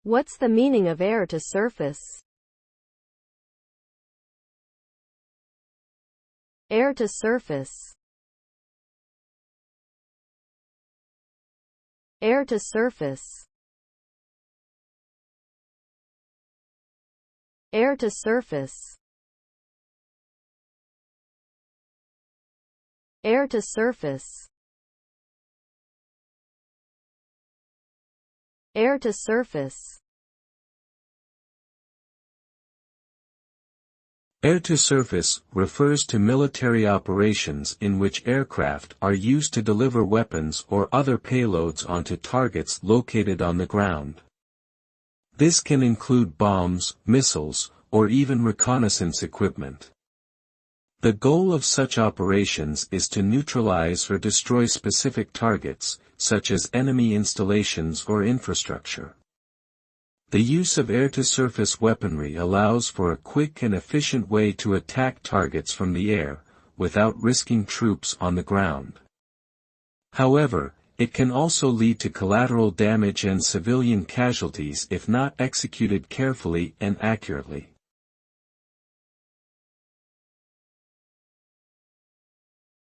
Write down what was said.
What's the meaning of air to surface? Air to surface. Air to surface. Air to surface. Air to surface. Air to surface. Air to surface refers to military operations in which aircraft are used to deliver weapons or other payloads onto targets located on the ground. This can include bombs, missiles, or even reconnaissance equipment. The goal of such operations is to neutralize or destroy specific targets, such as enemy installations or infrastructure. The use of air-to-surface weaponry allows for a quick and efficient way to attack targets from the air, without risking troops on the ground. However, it can also lead to collateral damage and civilian casualties if not executed carefully and accurately.